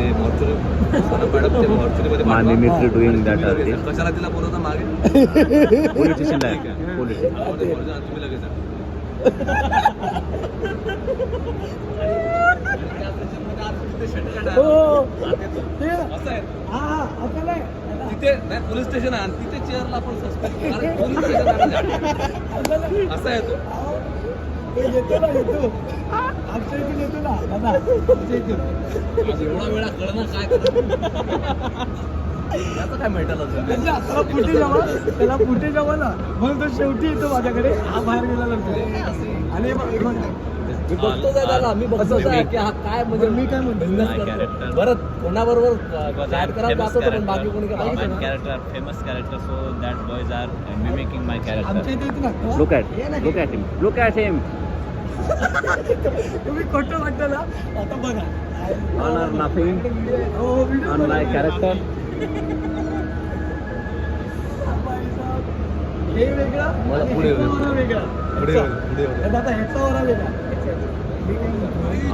ते mortuary madam ते मॉर्चरीमध्ये मानवी मित्र डुईंग दॅट आर ते कशाला तिला बोलवता मागे पोलीस स्टेशनला आहे पोलीस तुम्ही लगेच तिथे नाही पोलीस स्टेशन आहे आणि तिथे चेअरला आपण सस्पेंड पोलीस स्टेशन असा येतो येतो ना येतो आमच्या इथून येतो ना दादा आमच्या इथून एवढा वेळा कळणार काय करणार त्याचं काय मिळालं त्याला पुढे जावा त्याला पुढे जावा ना म्हणून तो शेवटी येतो माझ्याकडे हा बाहेर गेला नंतर आणि मी बघतो त्याला मी बघतो की हा काय म्हणजे मी काय म्हणतो बरं कोणाबरोबर चॅट करायला जातो पण बाकी कोणी काय character, famous character, so that boys are mimicking my character. आमच्या इथे येतो ना Look at him. Look at him. तुम्ही खोटं वाटतं ना आता बघा All or nothing हो on my character. हे वेगळा मला आणि पुढे ह्याचा वारा वेगळा पुढे दादा ह्याचा वारा वेगळा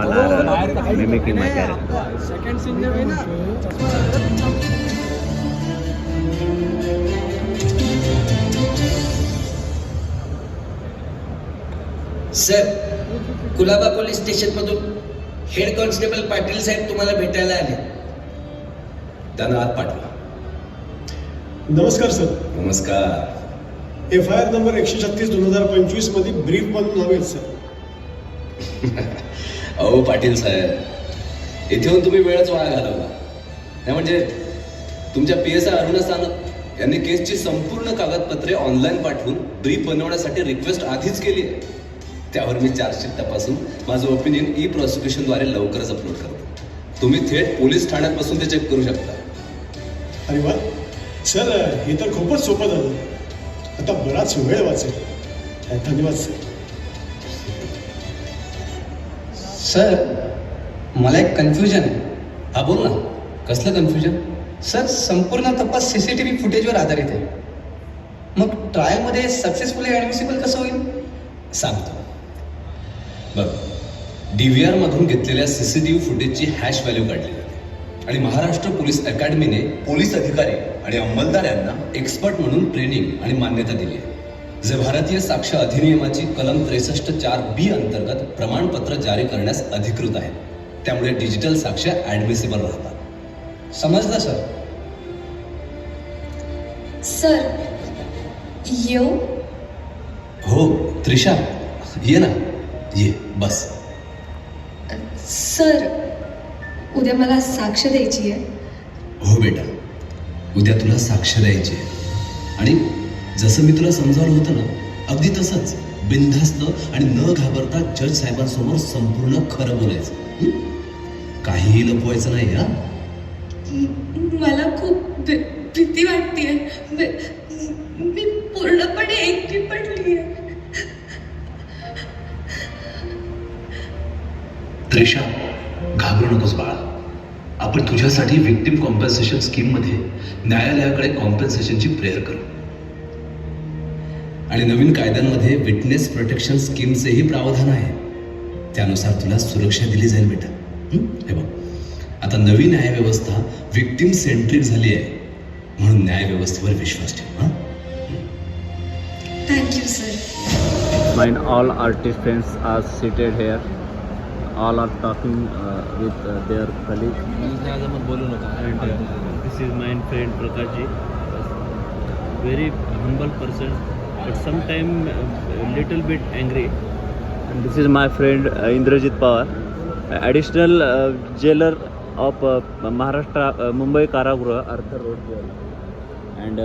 All are mimicking my character. Second scene नव्हे ना सर कुलाबा पोलीस स्टेशन मधून हेड कॉन्स्टेबल पाटील साहेब तुम्हाला भेटायला आले. त्यांना आत पाठवा. नमस्कार सर. नमस्कार. FIR नंबर 136/2025 मध्ये ब्रीफ म्हणून हवेत सर. अहो पाटील साहेब इथे येऊन तुम्ही वेळच वाया घालवला. नाही म्हणजे तुमच्या PSI अरुणा सानप यांनी केसची संपूर्ण कागदपत्रे ऑनलाईन पाठवून ब्रीफ बनवण्यासाठी रिक्वेस्ट आधीच केली आहे. त्यावर मी चार्जशीट तपासून माझं ओपिनियन प्रोसिक्युशनद्वारे लवकरच अपलोड करतो. तुम्ही थेट पोलीस ठाण्यात बसून ते चेक करू शकता. अरे वा सर, हे तर खूपच सोपं झालं. आता बराच वेळ वाचेल. धन्यवाद सर. सर मला एक कन्फ्युजन आहे. हा बोल ना. कसलं कन्फ्युजन? सर संपूर्ण तपास CCTV फुटेजवर आधारित आहे. मग ट्रायलमध्ये सक्सेसफुली ॲडमिसिबल कसं होईल? सांगतो बघ. DVR मधून घेतलेल्या CCTV फुटेजची हॅश व्हॅल्यू काढली जाते आणि महाराष्ट्र पोलीस अकॅडमीने पोलीस अधिकारी आणि अंमलदार यांना एक्सपर्ट म्हणून ट्रेनिंग आणि मान्यता दिली आहे. जे भारतीय साक्ष अधिनियमाची कलम 63(4)B अंतर्गत प्रमाणपत्र जारी करण्यास अधिकृत आहे. त्यामुळे डिजिटल साक्ष ॲडमिसिबल राहतात. समजलं सर. सर येऊ? हो त्रिशा ये ना, ये बस. सर उद्या मला साक्ष द्यायची आहे. हो बेटा, उद्या तुला साक्ष द्यायची आहे आणि जसं मी तुला समजावलं होतं ना अगदी तसंच बिनधास्त आणि न घाबरता जज साहेबांसमोर संपूर्ण खरं बोलायचं. काहीही लपवायचं नाही. हा मला खूप भीती वाटतेय. मी पूर्णपणे एकटी पडली आहे. त्रिशा घाबरू नकोस बाळा. आपण तुझ्यासाठी विक्टिम कॉम्पन्सेशन स्कीम मध्ये न्यायालयाकडे कॉम्पन्सेशनची प्रेयर करू आणि नवीन कायद्यांमध्ये विटनेस प्रोटेक्शन स्कीमचेही प्रावधान आहे. त्यानुसार तुला सुरक्षा दिली जाईल बेटा. हे बघ, आता नवी न्यायव्यवस्था विक्टिम सेंट्रिक झाली आहे म्हणून न्यायव्यवस्थेवर विश्वास ठेव. Thank you sir. Mine all artist friends are seated here. All are talking with their colleagues. बोलू नका. And this is my friend Prakashji. Very humble person, but sometimes a little bit angry. And this is my friend Indrajit Pawar, additional jailer of Maharashtra Mumbai Karagruha, Arthur Road Jail. And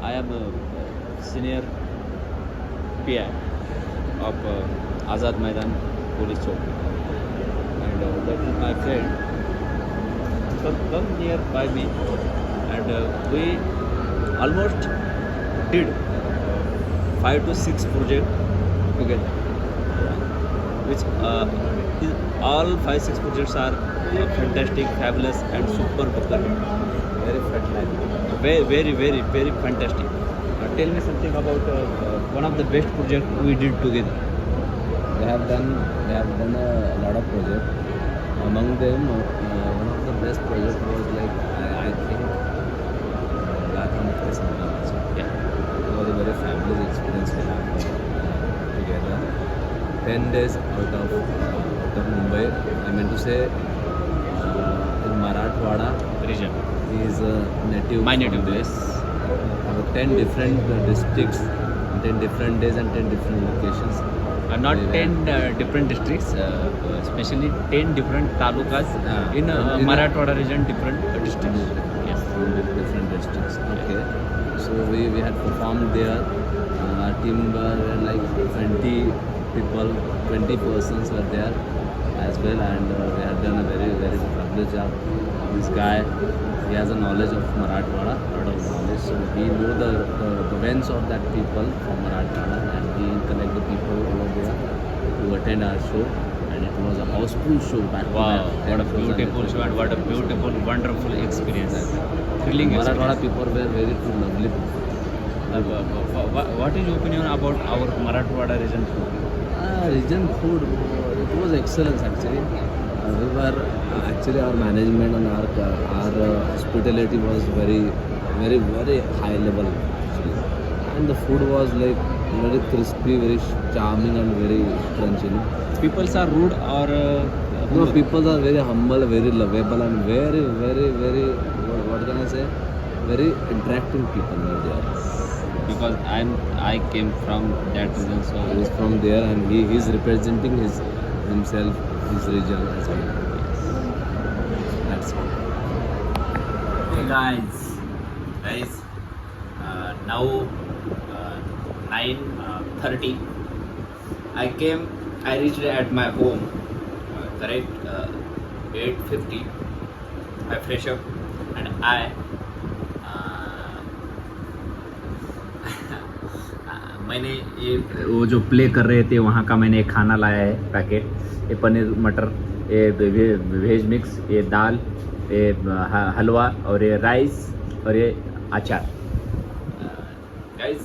I am a senior PI of Azad Maidan Police Chowki. And that is my friend. Come near by me, and we almost did 5 to 6 projects together, which all 5-6 projects are fantastic, fabulous and super duper very fantastic. Tell me something about one of the best projects we did together. They have done a lot of projects. Among them, one of 10 days out of Mumbai. I mean to say, in Marathwada, region. he is a native. My native from place. 10 different districts, 10 different days and 10 different locations. Not We 10 different districts, especially 10 different talukas in Marathwada region, different districts. Yes. Different districts. Okay. So we had performed there. Our team were like 20 people, 20 persons were there as well, and we had done a very fabulous job. This guy, he has a knowledge of Marathwada, lot of knowledge. So he know the events of that people from Marathwada, and he collect the people over there to attend our show. And it was a houseful show back to Wow, back. what a 10,000 beautiful show and what a beautiful, wonderful experience. Thrilling Marathwada experience. people were very too lovely people. What is your opinion about our Marathwada region food? Region food, it was excellence actually. We were actually our management and our hospitality was very high level actually. And the food was like very crispy, very charming and very crunchy. People are rude or No, people are very humble, very lovable and very what can I say? Very interacting people were there. because I came from that region, so He is from there and he is representing himself, his region as well. That's all. hey guys, now 9:30. I reached at my home, correct, 8:50. I fresh up and मैंने ये वो जो play कर रहे थे वहाँ का मैंने खाना लाया है पैकेट, ये पनीर मटर, ये वेज मिक्स, ये दाल, ये हलवा और ये राइस और ये अचार. Guys,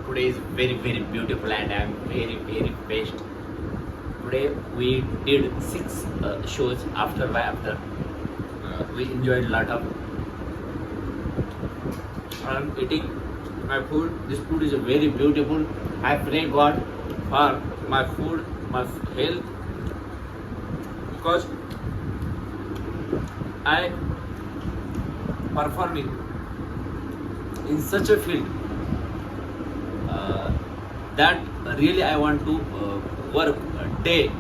today is very beautiful and I am very best. Today we did 6 shows after. We enjoyed a lot of. I'm eating my food. This food is very beautiful. I pray God for my food, my health, because I performing in such a field that really I want to work daily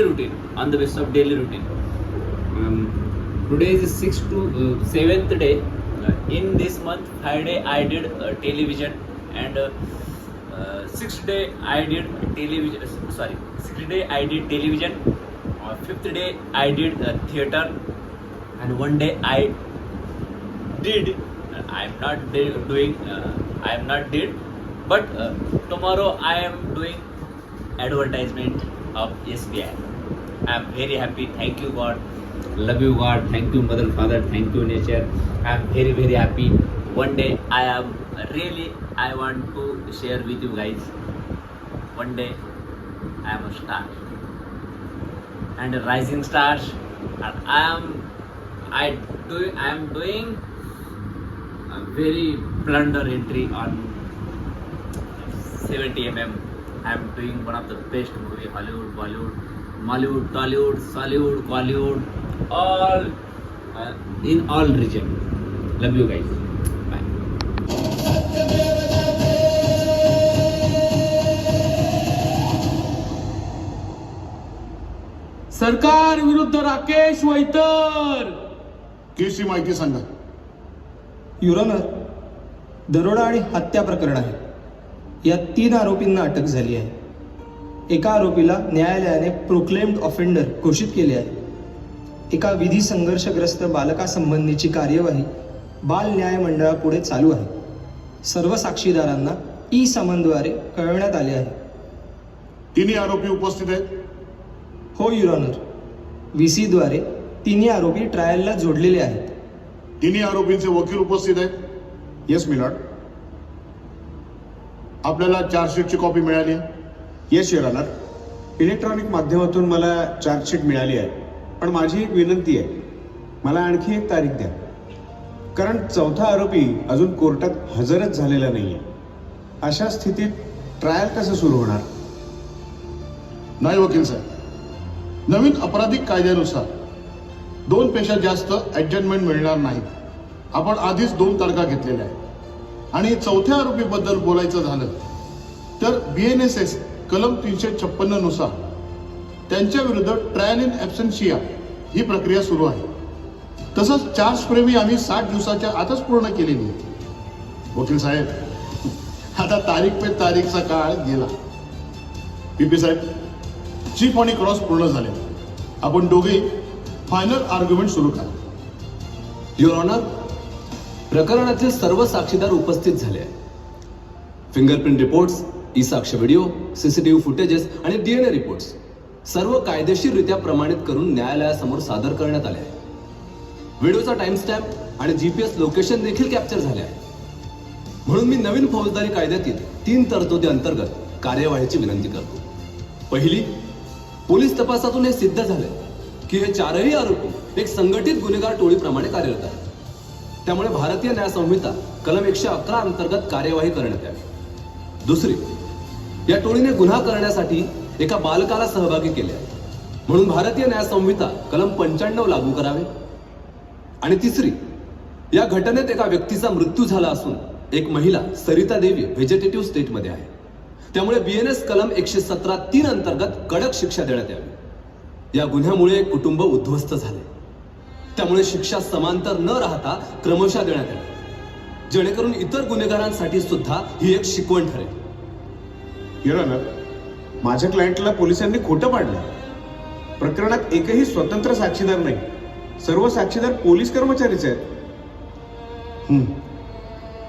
routine, on the basis of daily routine. Today is 6th to 7th day. In this month, 5 day I did television, and 6th day I did television. 6th day I did television. 5th day I did theater, and 1 day I did. I am not did, but tomorrow I am doing advertisement of SBI. I am very happy. Thank you God. Love you God. Thank you Mother, Father. Thank you nature. I am very happy. One day I want to share with you guys. One day I am a star and a rising star, and I am doing a very blunder entry on 70mm. I am doing one of the best movie, Hollywood, Bollywood, Mollywood, Tollywood, Sollywood, Collywood, all in all region. Love you guys. Bye. सरकार विरुद्ध राकेश वैतर. केसची माहिती सांगा. युरोनर, दरोडा आणि हत्या प्रकरण आहे. या 3 आरोपींना अटक झाली आहे. एका आरोपीला न्यायालयाने प्रोक्लेम्ड ऑफेंडर घोषित केले आहे. एका विधी संघर्षग्रस्त बालकासंबंधीची कार्यवाही बाल न्याय मंडळापुढे चालू आहे. सर्व साक्षीदारांना ई-समनद्वारे कळवण्यात आले आहे. तिन्ही आरोपी उपस्थित आहेत. हो युरोनर, VC द्वारे तिन्ही आरोपी ट्रायलला जोडलेले आहेत. तिन्ही आरोपींचे वकील उपस्थित आहेत. Yes my lord. आपल्याला चार्जशीटची कॉपी मिळाली आहे. Yes your honour. इलेक्ट्रॉनिक माध्यमातून मला चार्जशीट मिळाली आहे, पण माझी एक विनंती आहे, मला आणखी एक तारीख द्या, कारण 4था आरोपी अजून कोर्टात हजरच झालेला नाही आहे. अशा स्थितीत ट्रायल कसं सुरू होणार? नाही वकील साहेब, नवीन आपराधिक कायद्यानुसार 2 पेक्षा जास्त ॲडजमेंट मिळणार नाही. आपण आधीच 2 तारखा घेतलेल्या आहेत. आणि 4थ्या आरोपीबद्दल बोलायचं झालं तर BNSS कलम 356 नुसार त्यांच्या विरुद्ध ट्रायल इन ॲब्सेन्शिया ही प्रक्रिया सुरू आहे. तसंच चार्ज प्रेमी आम्ही 60 दिवसाच्या आतच पूर्ण केलेली आहे. वकील साहेब, आता तारीख पे तारीखचा काळ गेला. PP साहेब, चीफ आणि क्रॉस पूर्ण झाले. आपण दोघेही फायनल आर्ग्युमेंट सुरू करा. युअर ऑनर, प्रकरणातील सर्व साक्षीदार उपस्थित झाले आहेत. फिंगरप्रिंट रिपोर्ट्स, ई साक्ष व्हिडिओ, CCTV फुटेजेस आणि DNA रिपोर्ट्स सर्व कायदेशीररित्या प्रमाणित करून न्यायालयासमोर सादर करण्यात आले आहे. व्हिडिओचा टाइम स्टॅम्प आणि GPS लोकेशन देखील कॅप्चर झाले आहे. म्हणून मी नवीन फौजदारी कायद्यातील 3 तरतुदी अंतर्गत कार्यवाहीची विनंती करतो. पहिली, पोलीस तपासातून हे सिद्ध झाले की हे 4ही आरोपी एक संघटित गुन्हेगार टोळीप्रमाणे कार्यरत आहेत. त्यामुळे भारतीय न्याय संहिता कलम 111 अंतर्गत कार्यवाही करण्यात यावी. दुसरी, या टोळीने गुन्हा करण्यासाठी एका बालकाला सहभागी केले आहे, म्हणून भारतीय न्याय संहिता कलम 95 लागू करावे. आणि तिसरी, या घटनेत एका व्यक्तीचा मृत्यू झाला असून एक महिला सरिता देवी व्हेजिटेटिव्ह स्टेटमध्ये आहे. त्यामुळे BNS कलम 117(3) अंतर्गत कडक शिक्षा देण्यात यावी. या गुन्ह्यामुळे एक कुटुंब उद्ध्वस्त झाले. त्यामुळे शिक्षा समांतर न राहता क्रमशः देण्यात यावी, जेणेकरून इतर गुन्हेगारांसाठी सुद्धा ही एक शिकवण ठरेल. युअर ऑनर, माझ्या क्लायंटला पोलिसांनी खोटं पाडलं. प्रकरणात एकही स्वतंत्र साक्षीदार नाही. सर्व साक्षीदार पोलीस कर्मचारीच आहेत.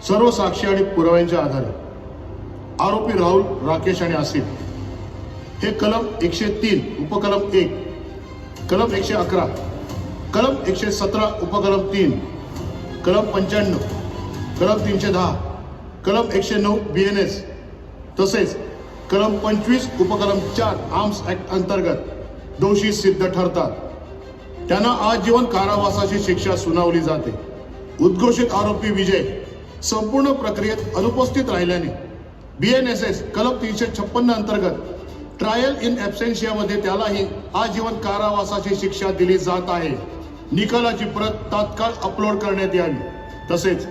सर्व साक्षी आणि पुराव्यांच्या आधारे आरोपी राहुल, राकेश आणि आसिफ हे कलम 103 उपकलम 1, कलम 111, कलम 117 उपकलम 3, कलम 95, कलम 310, कलम 109 BNS तसेच कलम 25 उपकलम 4 आर्म्स ऍक्ट अंतर्गत दोषी सिद्ध ठरतात. त्यांना आजीवन कारावासाची शिक्षा सुनावली जाते. उद्घोषित आरोपी विजय संपूर्ण प्रक्रियेत अनुपस्थित राहिल्याने BNSS कलम 356 अंतर्गत ट्रायल इन ॲब्सेन्शियामध्ये त्यालाही आजीवन कारावासाची शिक्षा दिली जात आहे. निकालाची प्रत तात्काळ अपलोड करण्यात यावी. तसेच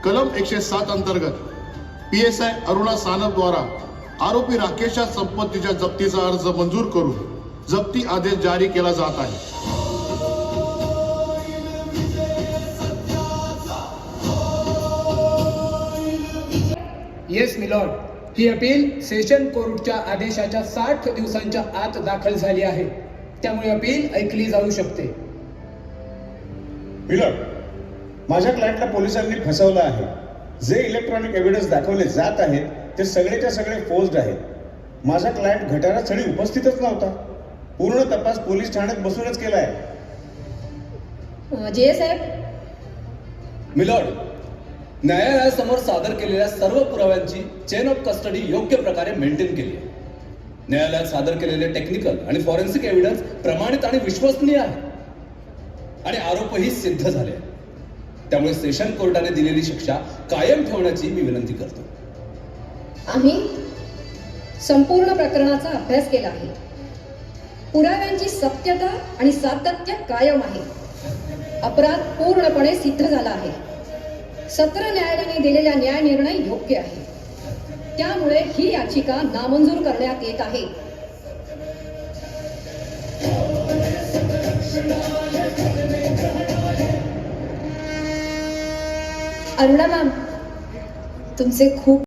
कलम 107 अंतर्गत PSI अरुणा सानपद्वारा आरोपी राकेशच्या संपत्तीच्या जप्तीचा अर्ज मंजूर करून जप्ती आदेश जारी केला जात आहे. येस मिलॉर्ड, ही अपील सेशन कोर्टच्या आदेशाच्या 60 दिवसांच्या आत दाखल झाली आहे. त्यामुळे अपील ऐकली जाऊ शकते. मिलॉर्ड, माझ्या क्लायंटला पोलिसांनी फसवलं आहे. जे इलेक्ट्रॉनिक एव्हिडन्स दाखवले जात आहेत ते सगळेच्या सगळे फोर्स्ड आहेत. माझा क्लायंट घटनास्थळी उपस्थितच नव्हता. पूर्ण तपास पोलीस ठाण्यात बसूनच केला आहे. जे साहेब, मिलॉर्ड, न्यायालयासमोर सादर केलेल्या सर्व पुराव्यांची चेन ऑफ कस्टडी योग्य प्रकारे मेंटेन केली आहे. न्यायालयात सादर केलेले टेक्निकल आणि फॉरेन्सिक एव्हिडन्स प्रमाणित आणि विश्वसनीय आहे आणि आरोपही सिद्ध झाले आहेत. त्यामुळे सेशन कोर्टाने दिलेली शिक्षा कायम ठेवण्याची मी विनंती करतो. आम्ही संपूर्ण प्रकरणाचा अभ्यास केला आहे. पुराव्यांची सत्यता आणि सातत्य कायम आहे. अपराध पूर्णपणे सिद्ध झाला आहे. सत्र न्यायालयाने दिलेला न्याय निर्णय योग्य आहे. त्यामुळे ही याचिका नामंजूर करण्यात येत आहे. अरुणा मॅम, तुमचे खूप